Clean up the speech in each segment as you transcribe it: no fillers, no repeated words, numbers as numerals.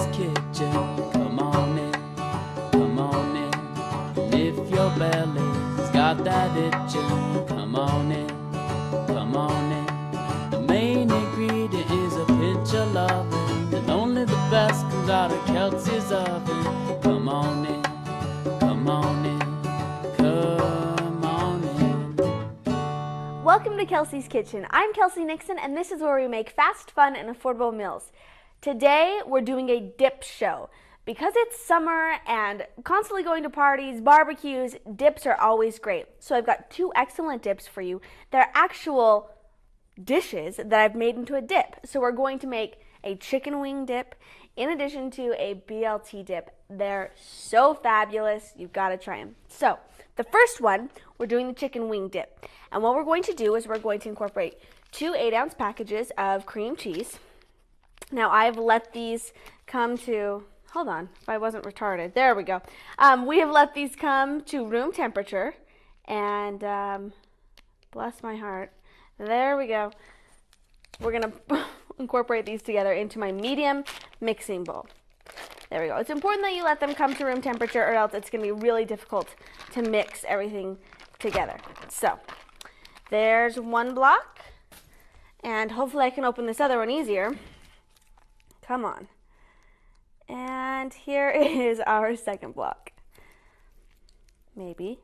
Kelsey's kitchen. Come on in, come on in. And if your belly's got that itching, come on in, come on in. The main ingredient is a pinch of loving, and only the best comes out of Kelsey's oven. Come on in, come on in, come on in. Welcome to Kelsey's Kitchen. I'm Kelsey Nixon, and this is where we make fast, fun, and affordable meals. Today, we're doing a dip show. Because it's summer and constantly going to parties, barbecues, dips are always great. So I've got two excellent dips for you. They're actual dishes that I've made into a dip. So we're going to make a chicken wing dip in addition to a BLT dip. They're so fabulous. You've got to try them. So the first one, we're doing the chicken wing dip. And what we're going to do is we're going to incorporate 2 8-ounce packages of cream cheese. Now I've let these come to, hold on, if I wasn't retarded, there we go. We have let these come to room temperature, and bless my heart, there we go. We're gonna incorporate these together into my medium mixing bowl. There we go. It's important that you let them come to room temperature, or else it's gonna be really difficult to mix everything together. So, there's one block, and hopefully I can open this other one easier. Come on. And here is our second block. Maybe.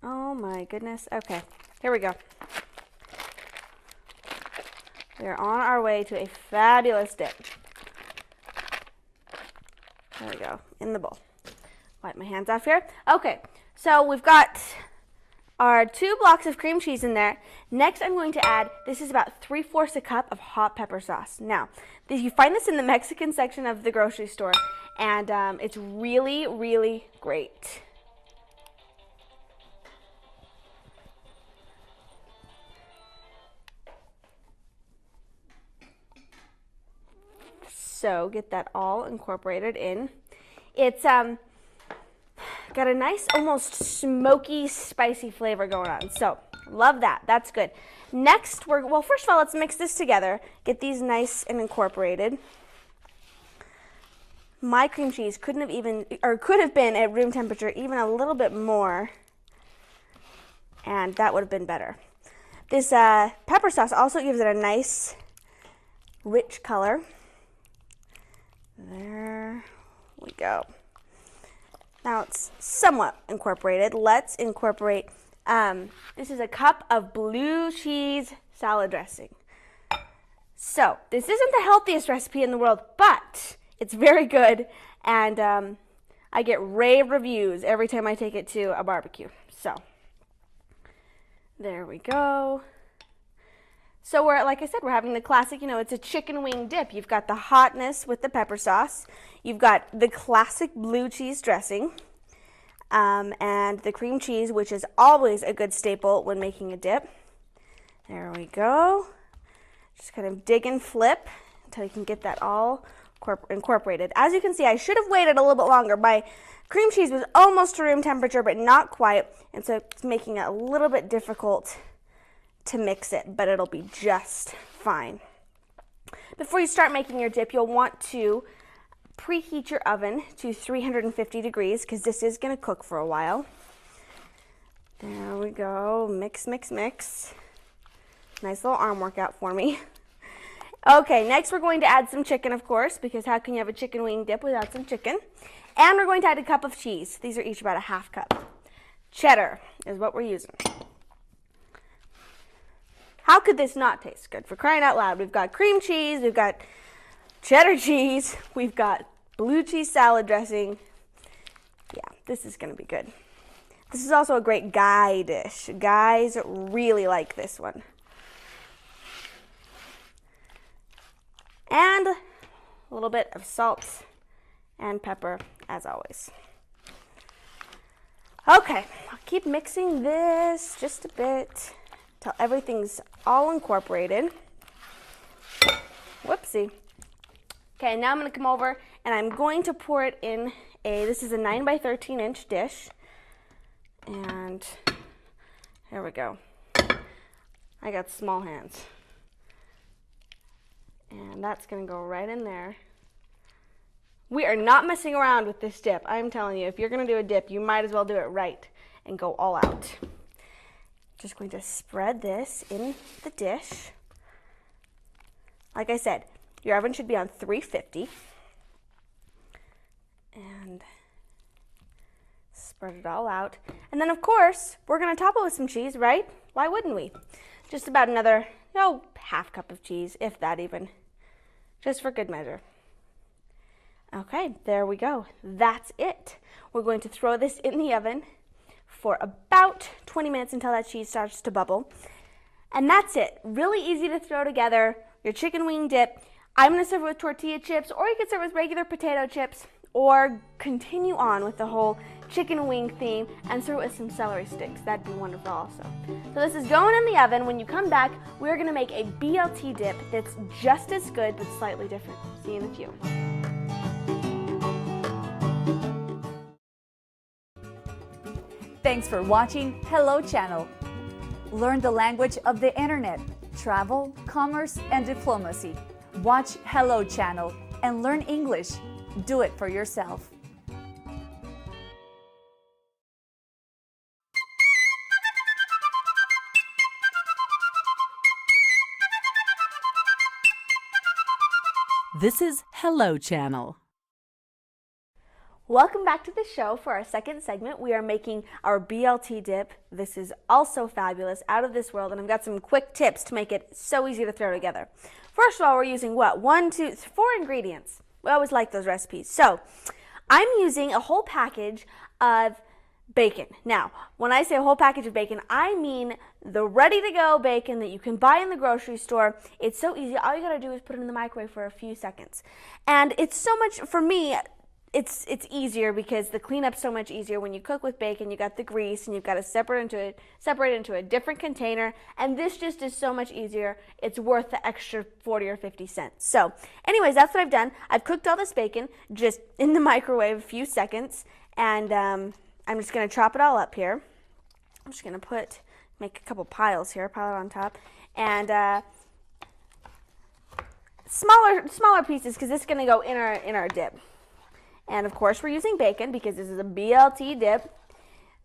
Oh my goodness. Okay, here we go. We're on our way to a fabulous dip. There we go, in the bowl. Wipe my hands off here. Okay, so we've got our 2 blocks of cream cheese in there. Next, I'm going to add, this is about 3/4 a cup of hot pepper sauce. Now, you find this in the Mexican section of the grocery store, and it's really, really great. So, get that all incorporated in. It's got a nice, almost smoky, spicy flavor going on. So, love that. That's good. Next, well, first of all, let's mix this together. Get these nice and incorporated. My cream cheese could have been at room temperature even a little bit more, and that would have been better. This pepper sauce also gives it a nice, rich color. There we go. Now it's somewhat incorporated. Let's incorporate, this is a cup of blue cheese salad dressing. So this isn't the healthiest recipe in the world, but it's very good, and I get rave reviews every time I take it to a barbecue. So there we go. So like I said, we're having the classic, it's a chicken wing dip. You've got the hotness with the pepper sauce. You've got the classic blue cheese dressing, and the cream cheese, which is always a good staple when making a dip. There we go. Just kind of dig and flip until you can get that all incorporated. As you can see, I should have waited a little bit longer. My cream cheese was almost to room temperature, but not quite, and so it's making it a little bit difficult to mix it, but it'll be just fine. Before you start making your dip, you'll want to preheat your oven to 350 degrees because this is going to cook for a while. There we go. Mix, mix, mix. Nice little arm workout for me. Okay, next we're going to add some chicken, of course, because how can you have a chicken wing dip without some chicken? And we're going to add a cup of cheese. These are each about a half cup. Cheddar is what we're using. How could this not taste good? For crying out loud, we've got cream cheese, we've got cheddar cheese, we've got blue cheese salad dressing. Yeah, this is going to be good. This is also a great guy dish. Guys really like this one. And a little bit of salt and pepper, as always. Okay, I'll keep mixing this just a bit till everything's all incorporated. Whoopsie. Okay, now I'm going to come over and I'm going to pour it in this is a 9 by 13 inch dish. And here we go. I got small hands. And that's gonna go right in there. We are not messing around with this dip. I'm telling you, if you're gonna do a dip, you might as well do it right and go all out. Just going to spread this in the dish. Like I said, your oven should be on 350. And spread it all out. And then of course, we're gonna top it with some cheese, right? Why wouldn't we? Just about another, half cup of cheese, if that even, just for good measure. Okay, there we go. That's it. We're going to throw this in the oven for about 20 minutes until that cheese starts to bubble. And that's it. Really easy to throw together your chicken wing dip. I'm gonna serve it with tortilla chips, or you can serve it with regular potato chips, or continue on with the whole chicken wing theme and serve it with some celery sticks. That'd be wonderful also. So this is going in the oven. When you come back, we're gonna make a BLT dip that's just as good but slightly different. See you in a few. Thanks for watching Hello Channel. Learn the language of the internet, travel, commerce, and diplomacy. Watch Hello Channel and learn English. Do it for yourself. This is Hello Channel. Welcome back to the show. For our second segment, we are making our BLT dip. This is also fabulous, out of this world, and I've got some quick tips to make it so easy to throw together. First of all, we're using what? 4 ingredients. We always like those recipes. So I'm using a whole package of bacon. Now, when I say a whole package of bacon, I mean the ready-to-go bacon that you can buy in the grocery store. It's so easy. All you gotta do is put it in the microwave for a few seconds. And it's so much, for me, it's easier because the cleanup's so much easier. When you cook with bacon, you got the grease and you've got to separate it into a different container, and this just is so much easier. It's worth the extra 40 or 50 cents. So anyways, that's what I've done. I've cooked all this bacon just in the microwave a few seconds, and I'm just going to chop it all up here. I'm just going to make a couple piles here, pile it on top, and smaller pieces because this is going to go in our dip. And of course, we're using bacon because this is a BLT dip.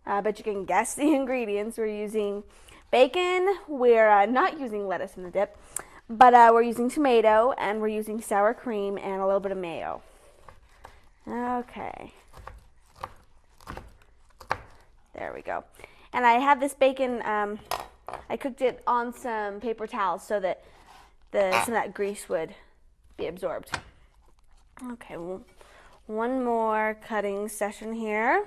But you can guess the ingredients. We're using bacon. We're not using lettuce in the dip, but we're using tomato, and we're using sour cream and a little bit of mayo. Okay. There we go. And I have this bacon, I cooked it on some paper towels so that some of that grease would be absorbed. Okay, well, one more cutting session here.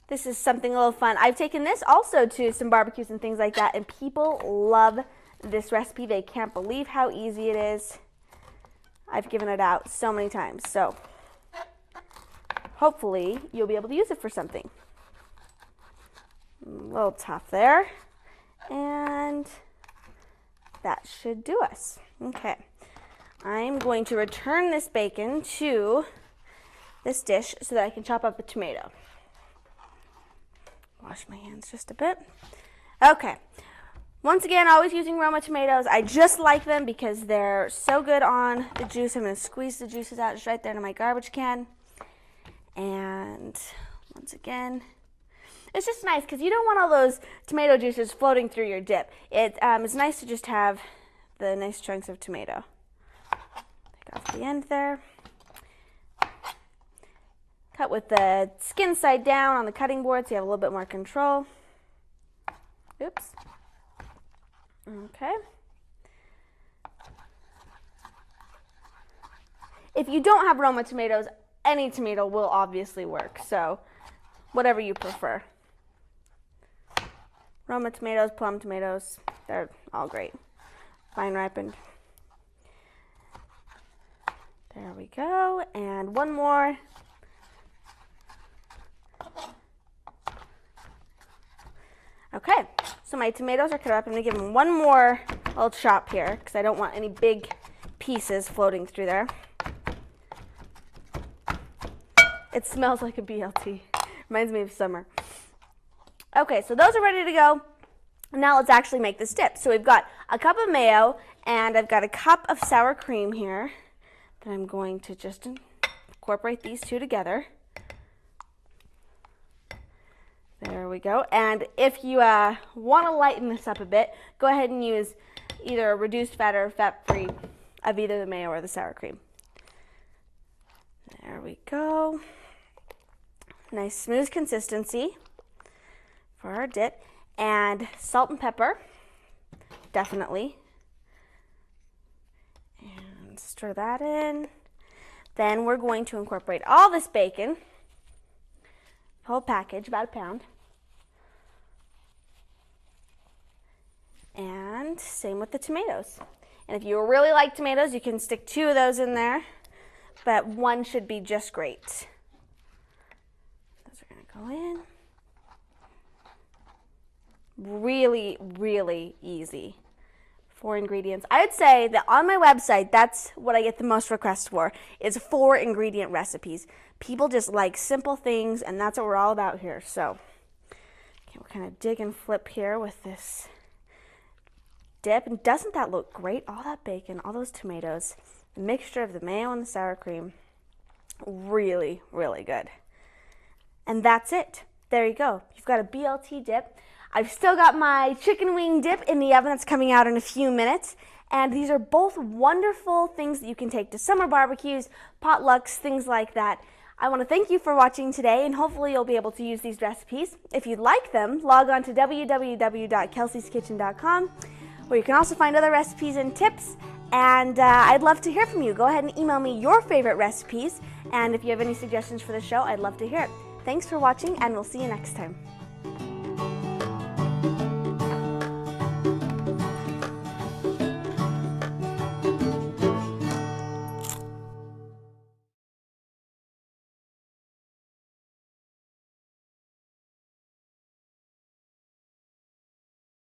This is something a little fun. I've taken this also to some barbecues and things like that, and people love this recipe. They can't believe how easy it is. I've given it out so many times, so hopefully you'll be able to use it for something. A little tough there, and that should do us. Okay. I'm going to return this bacon to this dish so that I can chop up a tomato. Wash my hands just a bit. Okay. Once again, always using Roma tomatoes. I just like them because they're so good on the juice. I'm going to squeeze the juices out just right there into my garbage can. And once again, it's just nice because you don't want all those tomato juices floating through your dip. It's nice to just have the nice chunks of tomato. Off the end there. Cut with the skin side down on the cutting board so you have a little bit more control. Oops. Okay. If you don't have Roma tomatoes, any tomato will obviously work, so whatever you prefer. Roma tomatoes, plum tomatoes, they're all great. Fine ripened. There we go, and one more. Okay, so my tomatoes are cut up. I'm going to give them one more little chop here because I don't want any big pieces floating through there. It smells like a BLT. Reminds me of summer. Okay, so those are ready to go. Now let's actually make this dip. So we've got a cup of mayo, and I've got a cup of sour cream here that I'm going to just incorporate these two together. There we go. And if you want to lighten this up a bit, go ahead and use either a reduced fat or fat-free of either the mayo or the sour cream. There we go. Nice smooth consistency for our dip. And salt and pepper, definitely. And stir that in. Then we're going to incorporate all this bacon, whole package, about a pound. And same with the tomatoes. And if you really like tomatoes, you can stick 2 of those in there, but 1 should be just great. Those are gonna go in. Really, really easy. 4 ingredients. I would say that on my website, that's what I get the most requests for, is 4 ingredient recipes. People just like simple things, and that's what we're all about here. So, okay, we'll kind of dig and flip here with this dip. And doesn't that look great? All that bacon, all those tomatoes, the mixture of the mayo and the sour cream. Really, really good. And that's it. There you go. You've got a BLT dip. I've still got my chicken wing dip in the oven that's coming out in a few minutes. And these are both wonderful things that you can take to summer barbecues, potlucks, things like that. I want to thank you for watching today, and hopefully you'll be able to use these recipes. If you'd like them, log on to www.kelseykitchen.com, where you can also find other recipes and tips. And I'd love to hear from you. Go ahead and email me your favorite recipes. And if you have any suggestions for the show, I'd love to hear it. Thanks for watching, and we'll see you next time.